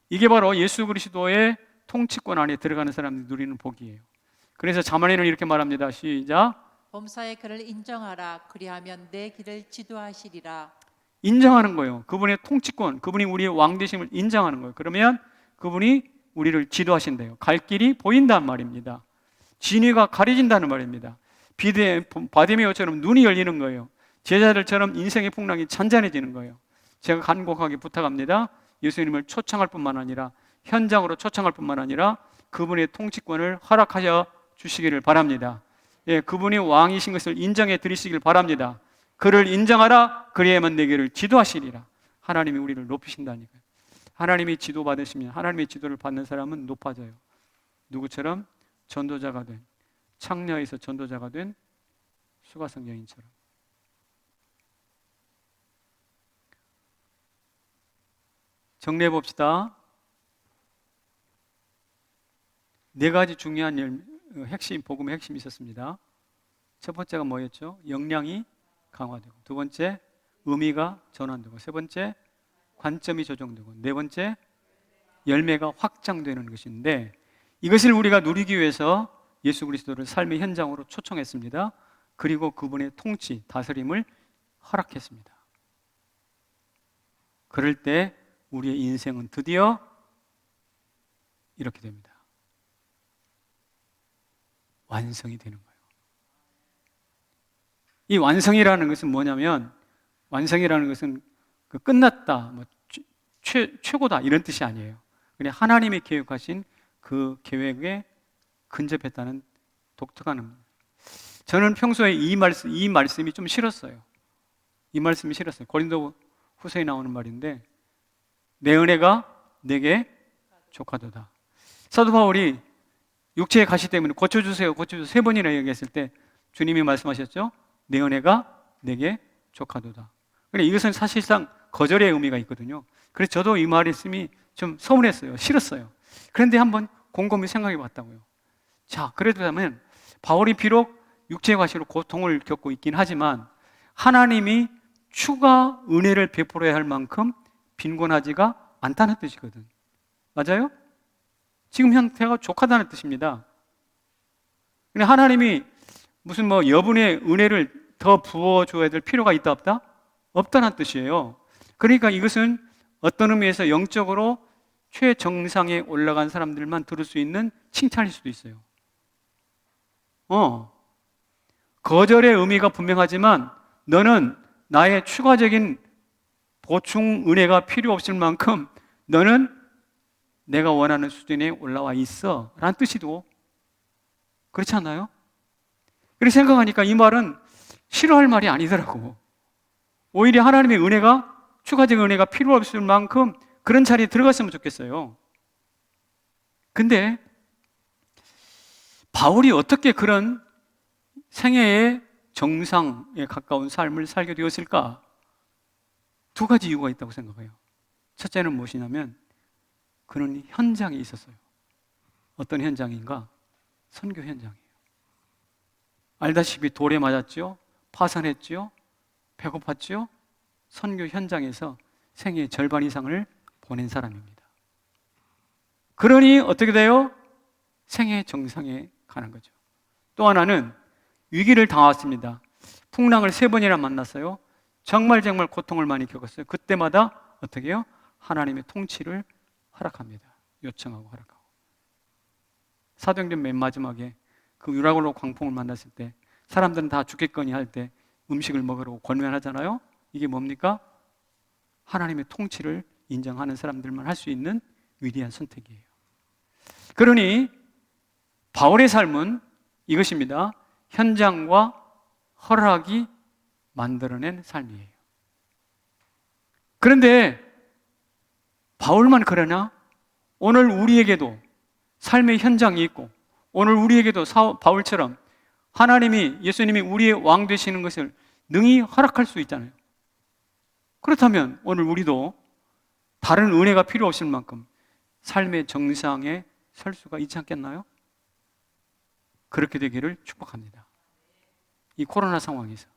이게 바로 예수 그리스도의 통치권 안에 들어가는 사람들이 누리는 복이에요. 그래서 잠언에는 이렇게 말합니다. 시작. 범사의 그를 인정하라. 그리하면 내 길을 지도하시리라. 인정하는 거예요. 그분의 통치권, 그분이 우리의 왕 되심을 인정하는 거예요. 그러면 그분이 우리를 지도하신대요. 갈 길이 보인단 말입니다. 진위가 가려진다는 말입니다. 바디메오처럼 눈이 열리는 거예요. 제자들처럼 인생의 풍랑이 잔잔해지는 거예요. 제가 간곡하게 부탁합니다. 예수님을 초청할 뿐만 아니라 현장으로 초청할 뿐만 아니라 그분의 통치권을 허락하여 주시기를 바랍니다. 예, 그분이 왕이신 것을 인정해 드리시길 바랍니다. 그를 인정하라. 그리하면 내게를 지도하시리라. 하나님이 우리를 높이신다니까요. 하나님이 지도받으시면 하나님의 지도를 받는 사람은 높아져요. 누구처럼? 전도자가 된, 창녀에서 전도자가 된 수가성 여인처럼. 정리해 봅시다. 네 가지 중요한 핵심, 복음의 핵심이 있었습니다. 첫 번째가 뭐였죠? 역량이 강화되고, 두 번째 의미가 전환되고, 세 번째 관점이 조정되고, 네 번째 열매가 확장되는 것인데, 이것을 우리가 누리기 위해서 예수 그리스도를 삶의 현장으로 초청했습니다. 그리고 그분의 통치, 다스림을 허락했습니다. 그럴 때 우리의 인생은 드디어 이렇게 됩니다. 완성이 되는 거예요. 이 완성이라는 것은 뭐냐면, 완성이라는 것은 끝났다, 최고다 이런 뜻이 아니에요. 그냥 하나님이 계획하신 그 계획에 근접했다는 독특한 의미. 저는 평소에 이 말씀이 좀 싫었어요. 이 말씀이 싫었어요. 고린도 후서에 나오는 말인데, 내 은혜가 내게 족하도다. 사도 바울이 육체의 가시 때문에 고쳐주세요 세 번이나 얘기했을 때 주님이 말씀하셨죠? 내 은혜가 내게 족하도다. 그런데 이것은 사실상 거절의 의미가 있거든요. 그래서 저도 이 말씀이 좀 서운했어요. 싫었어요. 그런데 한번 곰곰이 생각해 봤다고요. 자, 그렇다면 바울이 비록 육체의 가시로 고통을 겪고 있긴 하지만 하나님이 추가 은혜를 베풀어야 할 만큼 빈곤하지가 않다는 뜻이거든. 맞아요? 지금 형태가 족하다는 뜻입니다. 근데 하나님이 무슨 여분의 은혜를 더 부어줘야 될 필요가 있다 없다? 없다는 뜻이에요. 그러니까 이것은 어떤 의미에서 영적으로 최정상에 올라간 사람들만 들을 수 있는 칭찬일 수도 있어요. 거절의 의미가 분명하지만 너는 나의 추가적인 보충 은혜가 필요 없을 만큼 너는 내가 원하는 수준에 올라와 있어 라는 뜻이도 그렇지 않나요? 그렇게 생각하니까 이 말은 싫어할 말이 아니더라고. 오히려 하나님의 은혜가, 추가적인 은혜가 필요 없을 만큼 그런 자리에 들어갔으면 좋겠어요. 근데 바울이 어떻게 그런 생애의 정상에 가까운 삶을 살게 되었을까? 두 가지 이유가 있다고 생각해요. 첫째는 무엇이냐면 그는 현장에 있었어요. 어떤 현장인가? 선교 현장이에요. 알다시피 돌에 맞았죠? 파산했죠? 배고팠죠? 선교 현장에서 생애의 절반 이상을 보낸 사람입니다. 그러니 어떻게 돼요? 생애 정상에 가는 거죠. 또 하나는 위기를 당했습니다. 풍랑을 3번이나 만났어요. 정말 고통을 많이 겪었어요. 그때마다 어떻게 해요? 하나님의 통치를 허락합니다. 요청하고 허락하고. 사도행전 맨 마지막에 그 유라굴로 광풍을 만났을 때 사람들은 다 죽겠거니 할 때 음식을 먹으라고 권면하잖아요. 이게 뭡니까? 하나님의 통치를 인정하는 사람들만 할 수 있는 위대한 선택이에요. 그러니 바울의 삶은 이것입니다. 현장과 허락이 만들어낸 삶이에요. 그런데 바울만 그러나? 오늘 우리에게도 삶의 현장이 있고 오늘 우리에게도 바울처럼 하나님이, 예수님이 우리의 왕 되시는 것을 능히 허락할 수 있잖아요. 그렇다면 오늘 우리도 다른 은혜가 필요 없을 만큼 삶의 정상에 설 수가 있지 않겠나요? 그렇게 되기를 축복합니다. 이 코로나 상황에서.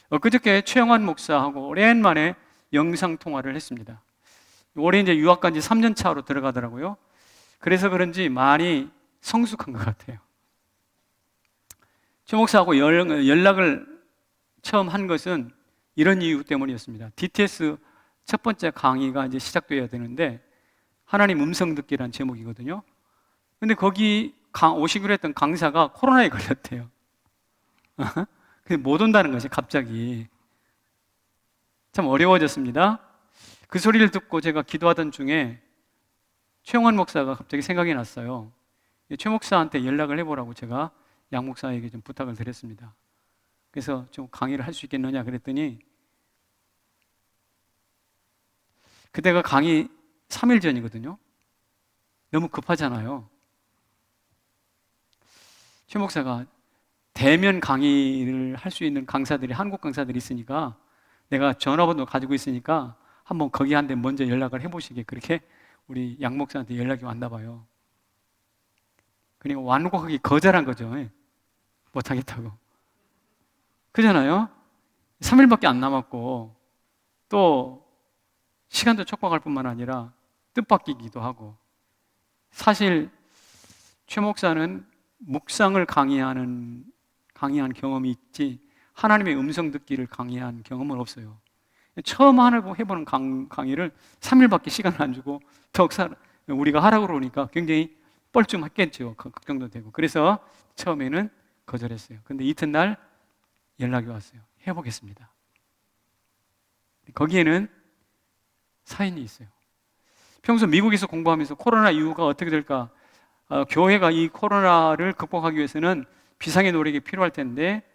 엊그저께 최영환 목사하고 오랜만에 영상통화를 했습니다. 올해 이제 유학 간 지 3년 차로 들어가더라고요. 그래서 그런지 많이 성숙한 것 같아요. 최 목사하고 연락을 처음 한 것은 이런 이유 때문이었습니다. DTS 첫 번째 강의가 이제 시작되어야 되는데 하나님 음성 듣기란 제목이거든요. 근데 거기 오시기로 했던 강사가 코로나에 걸렸대요. 그래서 못 온다는 것이 갑자기. 참 어려워졌습니다. 그 소리를 듣고 제가 기도하던 중에 최영환 목사가 갑자기 생각이 났어요. 최 목사한테 연락을 해보라고 제가 양 목사에게 좀 부탁을 드렸습니다. 그래서 좀 강의를 할 수 있겠느냐 그랬더니 그때가 강의 3일 전이거든요. 너무 급하잖아요. 최 목사가 대면 강의를 할 수 있는 강사들이, 한국 강사들이 있으니까 내가 전화번호 가지고 있으니까 한번 거기 한테 먼저 연락을 해보시게, 그렇게 우리 양 목사한테 연락이 왔나 봐요. 그러니까 완곡하게 거절한 거죠. 못하겠다고. 그잖아요. 3일밖에 안 남았고 또 시간도 촉박할 뿐만 아니라 뜻밖이기도 하고. 사실 최 목사는 묵상을 강의한 경험이 있지 하나님의 음성 듣기를 강의한 경험은 없어요. 처음 해보는 강의를 3일밖에 시간을 안 주고 더욱 우리가 하라고 그러니까 굉장히 뻘쭘했겠죠. 걱정도 되고. 그래서 처음에는 거절했어요. 근데 이튿날 연락이 왔어요. 해보겠습니다. 거기에는 사인이 있어요. 평소 미국에서 공부하면서 코로나 이후가 어떻게 될까? 교회가 이 코로나를 극복하기 위해서는 비상의 노력이 필요할 텐데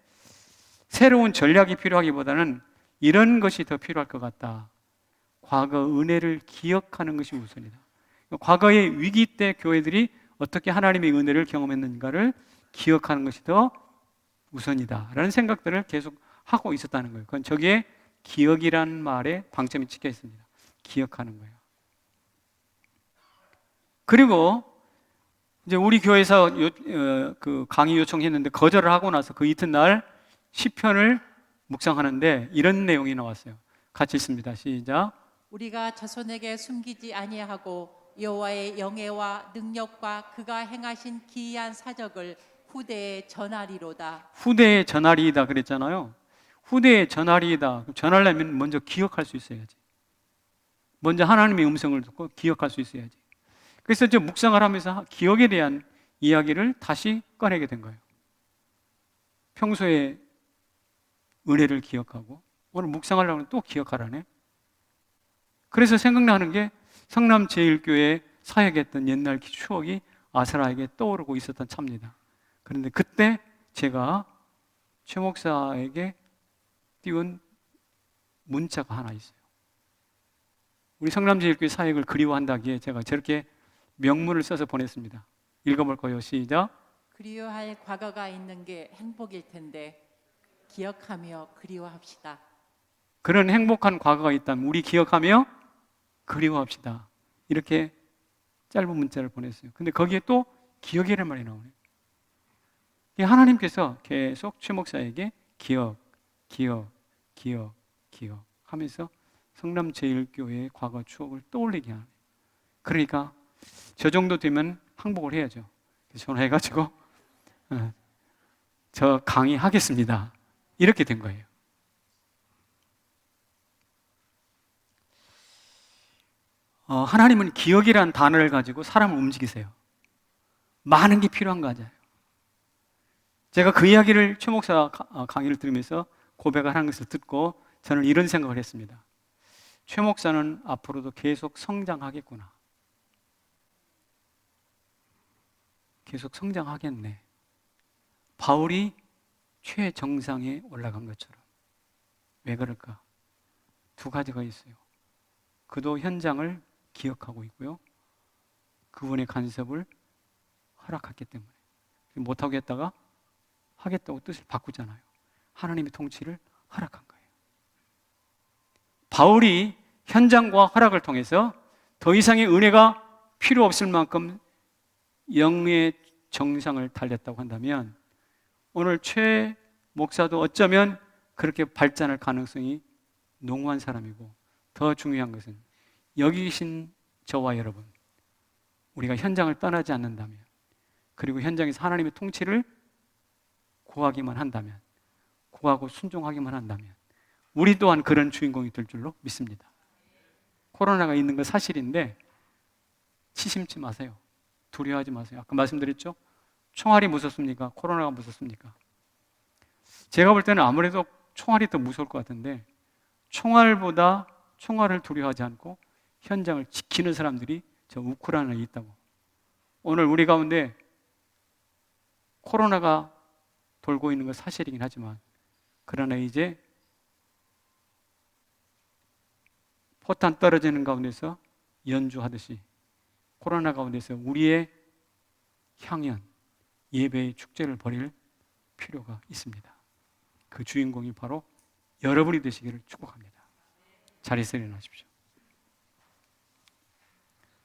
새로운 전략이 필요하기보다는 이런 것이 더 필요할 것 같다. 과거 은혜를 기억하는 것이 우선이다. 과거의 위기 때 교회들이 어떻게 하나님의 은혜를 경험했는가를 기억하는 것이 더 우선이다 라는 생각들을 계속 하고 있었다는 거예요. 그건 저기에 기억이라는 말에 방점이 찍혀 있습니다. 기억하는 거예요. 그리고 이제 우리 교회에서 그 강의 요청했는데 거절을 하고 나서 그 이튿날 시편을 묵상하는데 이런 내용이 나왔어요. 같이 읽습니다. 시작. 우리가 자손에게 숨기지 아니하고 여호와의 영예와 능력과 그가 행하신 기이한 사적을 후대에 전하리로다. 후대에 전하리이다 그랬잖아요. 후대에 전하리이다. 전하려면 먼저 기억할 수 있어야지. 먼저 하나님의 음성을 듣고 기억할 수 있어야지. 그래서 저 묵상을 하면서 기억에 대한 이야기를 다시 꺼내게 된 거예요. 평소에 은혜를 기억하고 오늘 묵상하려면 또 기억하라네. 그래서 생각나는 게 성남 제1교회 사역했던 옛날 추억이 아사라에게 떠오르고 있었던 차입니다. 그런데 그때 제가 최 목사에게 띄운 문자가 하나 있어요. 우리 성남 제1교회 사역을 그리워한다기에 제가 저렇게 명문을 써서 보냈습니다. 읽어볼까요? 시작. 그리워할 과거가 있는 게 행복일 텐데 기억하며 그리워합시다. 그런 행복한 과거가 있다면 우리 기억하며 그리워합시다. 이렇게 짧은 문자를 보냈어요. 근데 거기에 또 기억이라는 말이 나오네요. 하나님께서 계속 최 목사에게 기억 하면서 성남 제1교회의 과거 추억을 떠올리게 하네요. 그러니까 저 정도 되면 항복을 해야죠. 전화해가지고 저 강의하겠습니다. 이렇게 된 거예요. 하나님은 기억이라는 단어를 가지고 사람을 움직이세요. 많은 게 필요한 거 맞아요. 제가 그 이야기를 최 목사 강의를 들으면서 고백을 하는 것을 듣고 저는 이런 생각을 했습니다. 최 목사는 앞으로도 계속 성장하겠구나. 계속 성장하겠네. 바울이 최정상에 올라간 것처럼. 왜 그럴까? 두 가지가 있어요. 그도 현장을 기억하고 있고요. 그분의 간섭을 허락했기 때문에. 못하고 했다가 하겠다고 뜻을 바꾸잖아요. 하나님의 통치를 허락한 거예요. 바울이 현장과 허락을 통해서 더 이상의 은혜가 필요 없을 만큼 영의 정상을 달렸다고 한다면 오늘 최 목사도 어쩌면 그렇게 발전할 가능성이 농후한 사람이고 더 중요한 것은 여기 계신 저와 여러분 우리가 현장을 떠나지 않는다면 그리고 현장에서 하나님의 통치를 구하기만 한다면 구하고 순종하기만 한다면 우리 또한 그런 주인공이 될 줄로 믿습니다. 코로나가 있는 건 사실인데 치심치 마세요. 두려워하지 마세요. 아까 말씀드렸죠? 총알이 무섭습니까? 코로나가 무섭습니까? 제가 볼 때는 아무래도 총알이 더 무서울 것 같은데 총알보다 총알을 두려워하지 않고 현장을 지키는 사람들이 저 우크라이나에 있다고. 오늘 우리 가운데 코로나가 돌고 있는 건 사실이긴 하지만 그러나 이제 포탄 떨어지는 가운데서 연주하듯이 코로나 가운데서 우리의 향연, 예배의 축제를 벌일 필요가 있습니다. 그 주인공이 바로 여러분이 되시기를 축복합니다. 자리에서 일어나십시오.